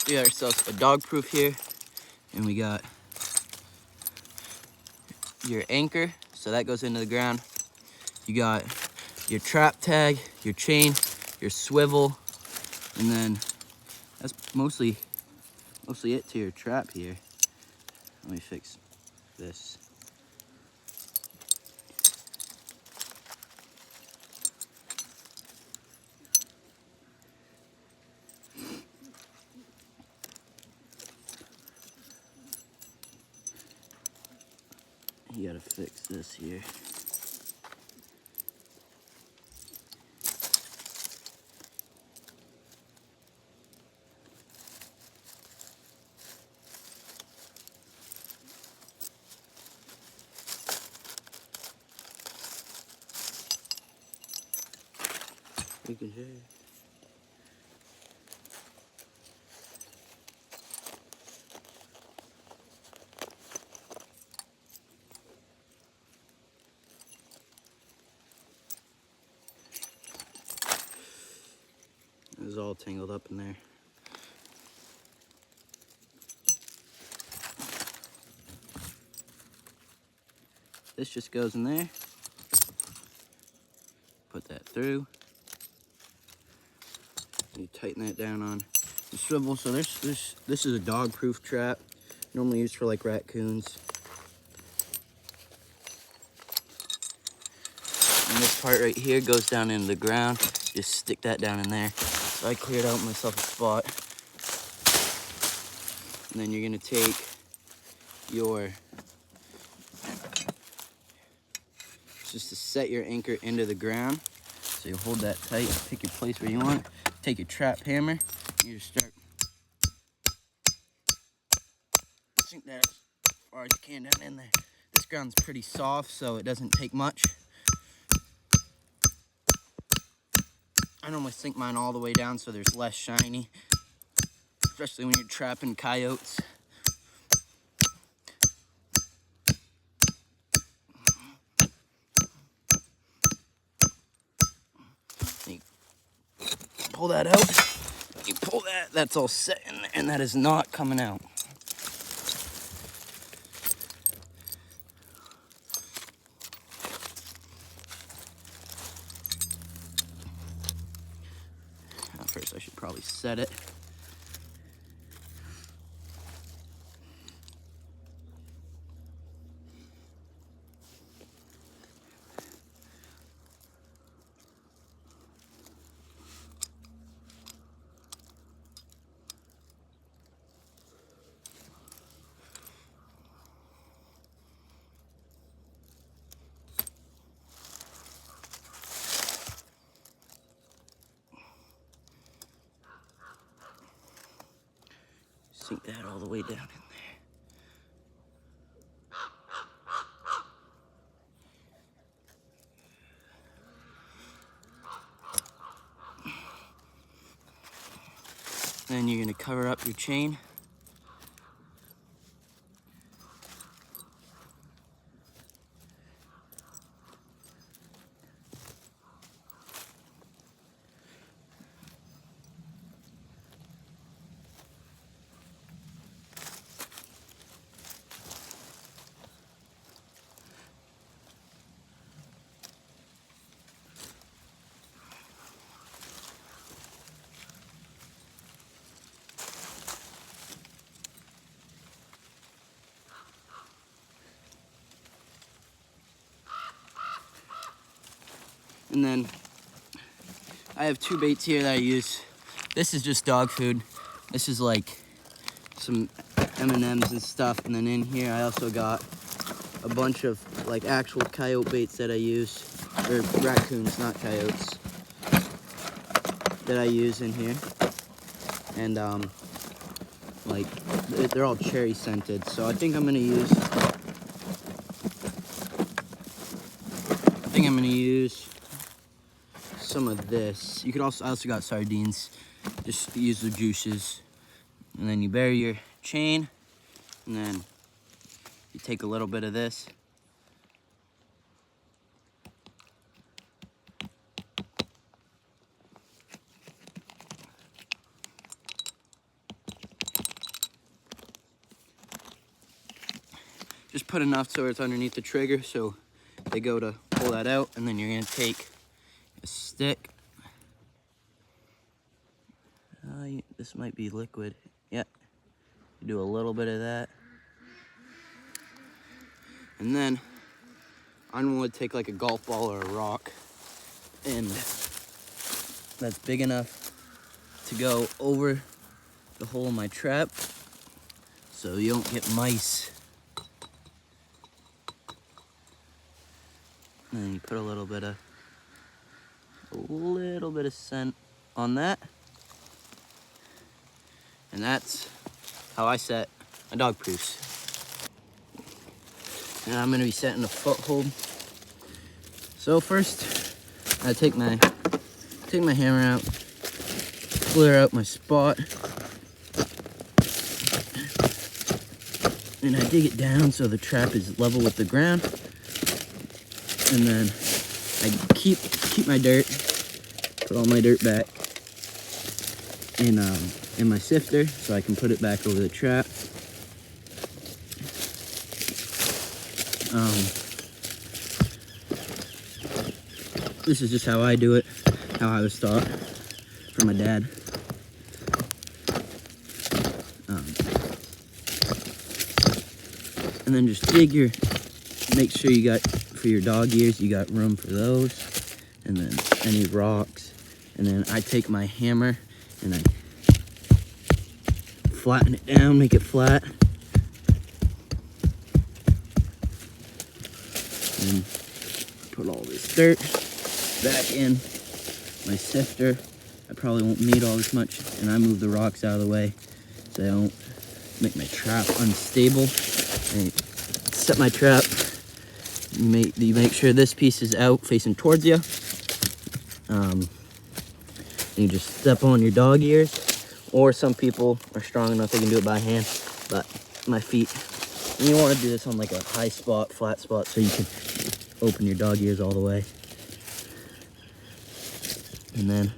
We got ourselves a dog proof here, and we got your anchor, so that goes into the ground. You got your trap tag, your chain, your swivel, and then that's mostly it to your trap here. Let me fix this. You gotta fix this here. Making sure. It was all tangled up in there. This just goes in there. Put that through. You tighten that down on the swivel. So this is a dog-proof trap, normally used for like raccoons. And this part right here goes down into the ground. Just stick that down in there. So I cleared out myself a spot. And then you're gonna take your, just to set your anchor into the ground. So you hold that tight, pick your place where you want. Take your trap hammer, you just start sink that as far as you can down in there. This ground's pretty soft, so it doesn't take much. I normally sink mine all the way down so there's less shiny, especially when you're trapping coyotes. You pull that out, you pull that, that's all set in there, and that is not coming out. First I should probably set it. Sink that all the way down in there. Then you're gonna cover up your chain. And then I have two baits here that I use. This is just dog food. This is like some M&Ms and stuff. And then in here I also got a bunch of like actual coyote baits that I use, or raccoons, not coyotes, that I use in here. And like they're all cherry scented. So I think I'm gonna use some of this. You could also, I also got sardines. Just use the juices. And then you bury your chain, and then you take a little bit of this. just put enough so it's underneath the trigger so they go to pull that out, and then you're gonna take a stick. This might be liquid. Yeah, you do a little bit of that. And then I'm gonna take like a golf ball or a rock, and that's big enough to go over the hole in my trap so you don't get mice. And then you put a little bit of scent on that. And that's how I set a dog proofs. And I'm gonna be setting a foothold. So first, I take my hammer out, clear out my spot, and I dig it down so the trap is level with the ground. And then I keep my dirt, put all my dirt back in my sifter so I can put it back over the trap. This is just how I do it, how I was taught from my dad. And then just make sure you got, for your dog ears, you got room for those. And then any rocks. And then I take my hammer and I flatten it down, make it flat. And put all this dirt back in my sifter. I probably won't need all this much, and I move the rocks out of the way so I don't make my trap unstable. And set my trap. You make sure this piece is out facing towards you. And you just step on your dog ears, or some people are strong enough they can do it by hand, but my feet. And you want to do this on like a high spot, flat spot, so you can open your dog ears all the way. And then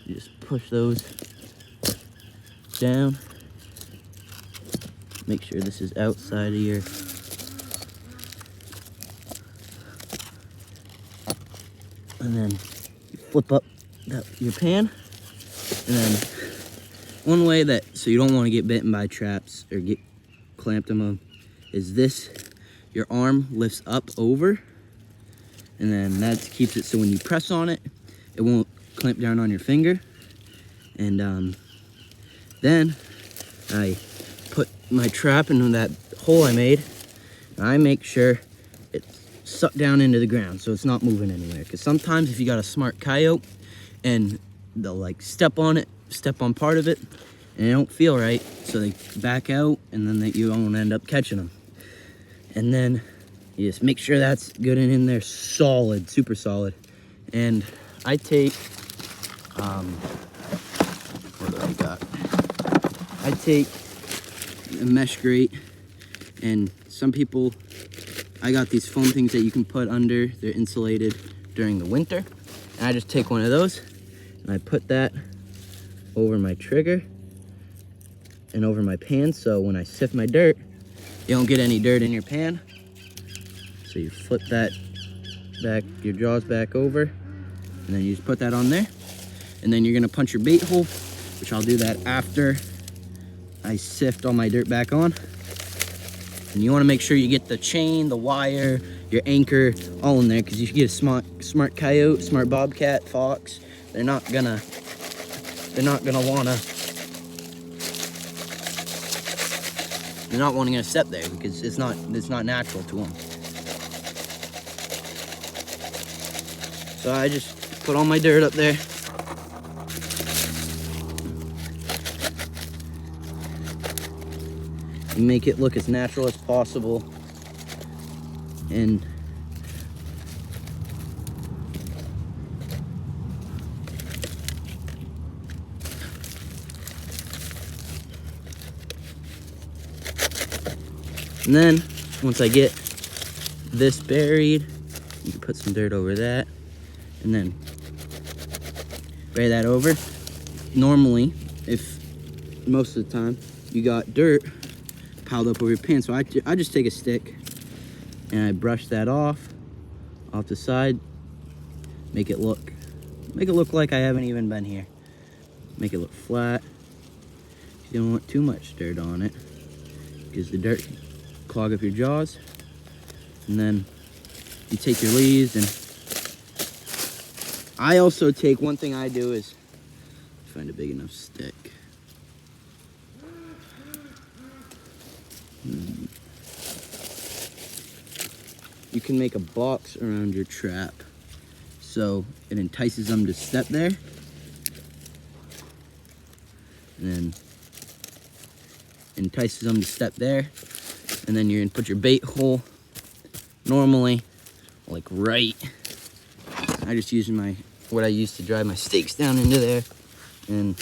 you just push those down. Make sure this is outside of your and then you flip up your pan. And then one way that, so you don't want to get bitten by traps or get clamped on them, is this, your arm lifts up over, and then that keeps it so when you press on it, it won't clamp down on your finger. And then I put my trap into that hole I made, and I make sure it's sucked down into the ground so it's not moving anywhere. Because sometimes if you got a smart coyote and they'll like step on part of it, and they don't feel right, so they back out, and then you don't end up catching them. And then you just make sure that's good and in there, solid, super solid. And I take, what do I got? I take a mesh grate, and some people, I got these foam things that you can put under, they're insulated during the winter. And I just take one of those, and I put that over my trigger and over my pan, so when I sift my dirt, you don't get any dirt in your pan. So you flip that back, your jaws back over, and then you just put that on there. And then you're gonna punch your bait hole, which I'll do that after I sift all my dirt back on. And you wanna make sure you get the chain, the wire, your anchor, all in there, because you should get a smart coyote, smart bobcat, fox. They're not gonna wanting to step there because it's not natural to them. So I just put all my dirt up there. And make it look as natural as possible. And then, once I get this buried, you can put some dirt over that, and then bury that over. Normally, if most of the time you got dirt piled up over your pan. So I just take a stick and I brush that off the side, make it look like I haven't even been here. Make it look flat. You don't want too much dirt on it because the dirt can clog up your jaws. And then you take your leaves, and I also take, one thing I do is find a big enough stick. You can make a box around your trap so it entices them to step there. And then entices them to step there. And then you're gonna put your bait hole normally like right. I just use what I use to drive my stakes down into there, and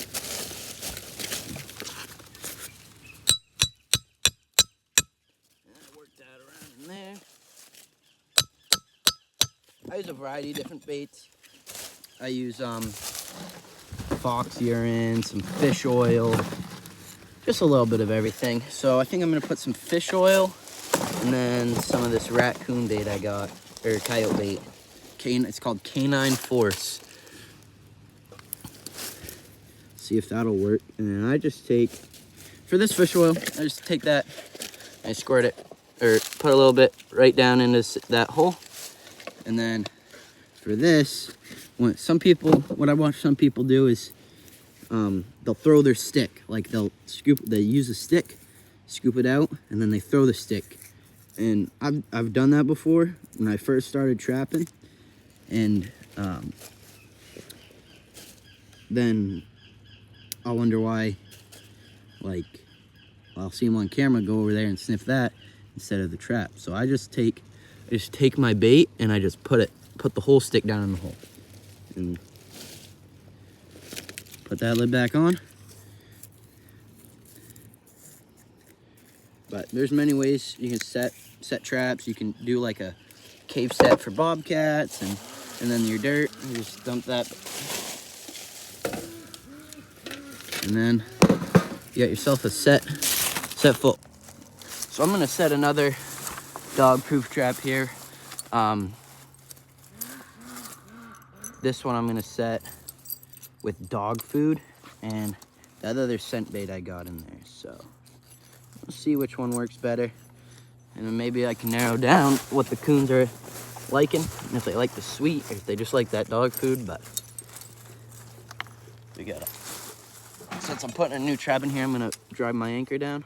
I work that around in there. I use a variety of different baits. I use fox urine, some fish oil, just a little bit of everything. So I think I'm gonna put some fish oil and then some of this raccoon bait I got, or coyote bait. It's called Canine Force. See if that'll work. And then I just take, for this fish oil, I just take that and I squirt it, or put a little bit right down into that hole. And then for this, what I watch some people do is they'll throw their stick. Like they use a stick, scoop it out, and then they throw the stick. And I've done that before when I first started trapping. And then I'll wonder why, like, I'll see them on camera go over there and sniff that instead of the trap. So I just take my bait and I just put the whole stick down in the hole. And put that lid back on. But there's many ways you can set traps. You can do like a cave set for bobcats, and then your dirt, you just dump that. And then you got yourself a set full. So I'm gonna set another dog-proof trap here. This one I'm gonna set with dog food and that other scent bait I got in there. So we'll see which one works better. And then maybe I can narrow down what the coons are liking, and if they like the sweet or if they just like that dog food. But we gotta, since I'm putting a new trap in here, I'm gonna drive my anchor down.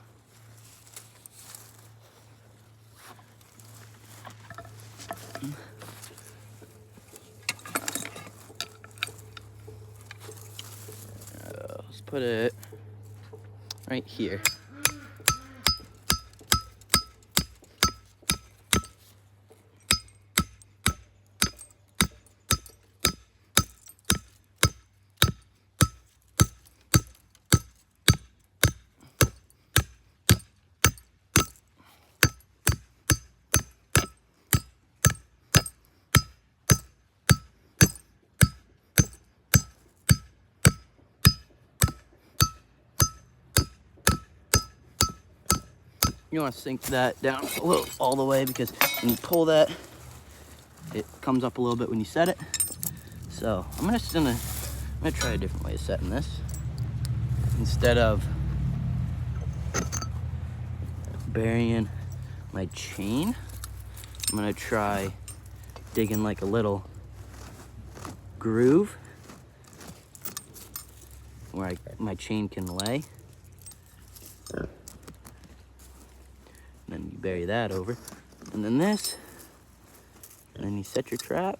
Let's put it right here. You want to sink that down a little all the way, because when you pull that, it comes up a little bit when you set it. So I'm gonna try a different way of setting this. Instead of burying my chain, I'm gonna try digging like a little groove where my chain can lay. And then you bury that over, and then this, and then you set your trap.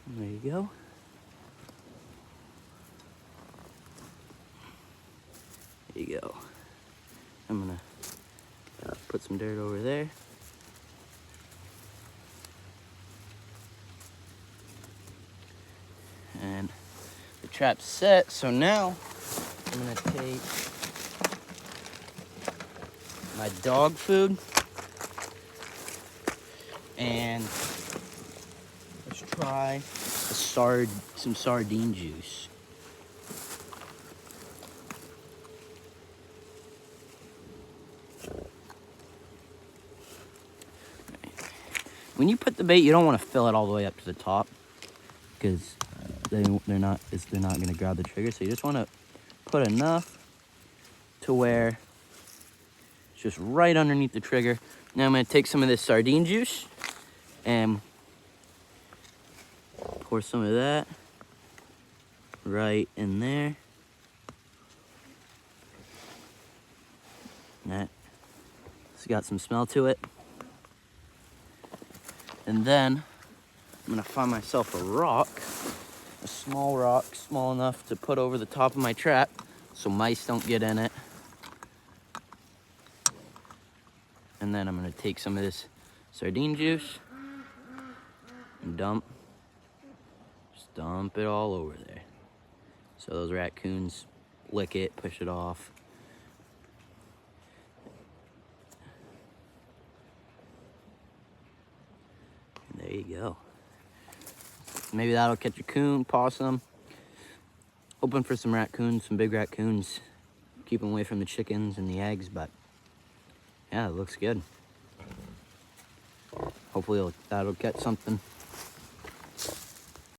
And there you go. There you go. I'm gonna put some dirt over there. And the trap's set, so now I'm gonna take my dog food And let's try some sardine juice. When you put the bait, you don't want to fill it all the way up to the top because they're not going to grab the trigger. So you just want to put enough to where it's just right underneath the trigger. Now I'm going to take some of this sardine juice and pour some of that right in there. That it's got some smell to it. And then I'm gonna find myself a rock, a small rock, small enough to put over the top of my trap so mice don't get in it. And then I'm gonna take some of this sardine juice and dump it all over there. So those raccoons lick it, push it off. And there you go. Maybe that'll catch a coon, possum. Hoping for some raccoons, some big raccoons. Keep them away from the chickens and the eggs, but yeah, it looks good. Hopefully that'll catch something.